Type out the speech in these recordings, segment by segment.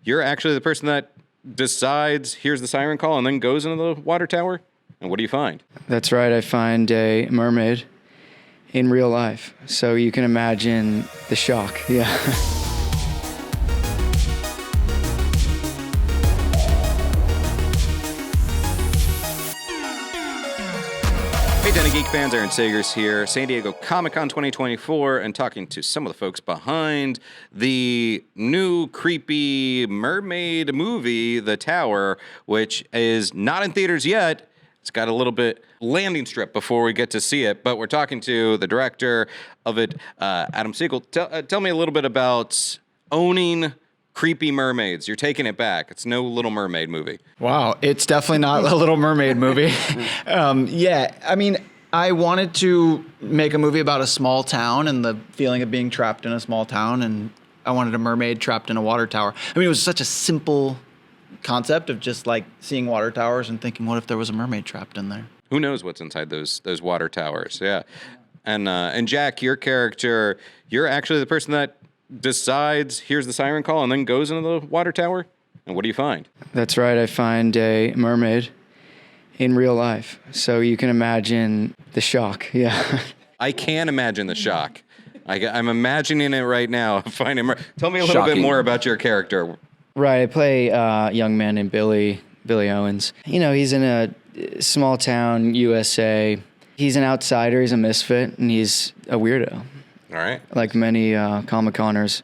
you're actually the person that decides, hears the siren call, and then goes into the water tower? And what do you find? That's right. I find a mermaid in real life. So you can imagine the shock. Yeah. Hey, Den of Geek fans, Aaron Sagers here, San Diego Comic-Con 2024, and talking to some of the folks behind the new creepy Mermaid movie, The Tower, which is not in theaters yet. It's got a little bit landing strip before we get to see it, but we're talking to the director of it, Adam Siegel. Tell me a little bit about owning creepy mermaids. You're taking it back. It's no Little Mermaid movie. Wow, it's definitely not a Little Mermaid movie. Yeah, I mean, I wanted to make a movie about a small town and the feeling of being trapped in a small town, and I wanted a mermaid trapped in a water tower. I mean, it was such a simple concept of just like seeing water towers and thinking, what if there was a mermaid trapped in there? Who knows what's inside those water towers? Yeah, and Jack, your character, you're actually the person that decides, hears the siren call, and then goes into the water tower. And what do you find? That's right. I find a mermaid in real life. So you can imagine the shock. Yeah. I can imagine the shock. I'm imagining it right now. Tell me a little bit more about your character. Right. I play a young man named Billy Owens. You know, he's in a small town, USA. He's an outsider. He's a misfit, and he's a weirdo. All right. Like many Comic-Coners.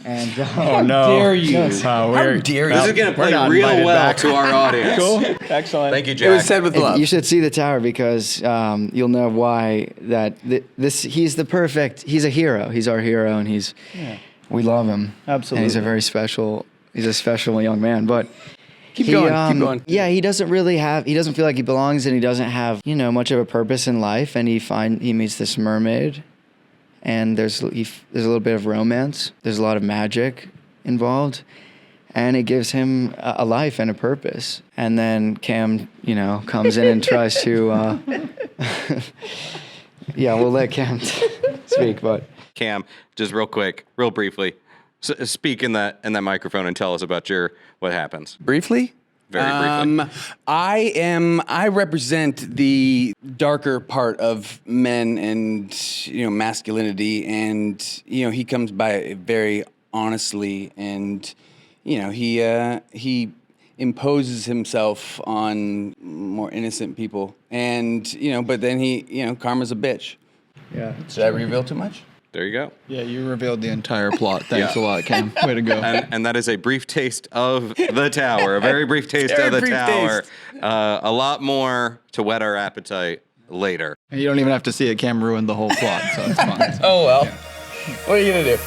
And Oh, no. How dare you? How dare you? This is going to play real well to our audience. Cool. Excellent. Thank you, Jack. It was said with love. You should see the tower because you'll know why he's a hero. He's our hero, and we love him. Absolutely. And he's a special young man, but Keep going. Yeah, he doesn't feel like he belongs, and he doesn't have, much of a purpose in life, and he meets this mermaid, and there's a little bit of romance. There's a lot of magic involved, and it gives him a life and a purpose. And then Cam, comes in and tries to, yeah, we'll let Cam speak, but. Cam, just real quick, real briefly, speak in that microphone and tell us about what happens. Briefly? Very briefly. I represent the darker part of men and, masculinity, and, he comes by it very honestly, and, he imposes himself on more innocent people, and, but then karma's a bitch. Yeah. Did I reveal too much? There you go. Yeah, you revealed the entire plot. Thanks a lot, Cam. Way to go. And that is a brief taste of The Tower, a very brief taste of The Tower. A lot more to whet our appetite later. And you don't even have to see it. Cam ruined the whole plot, so it's fine. Oh, well. Yeah. What are you going to do?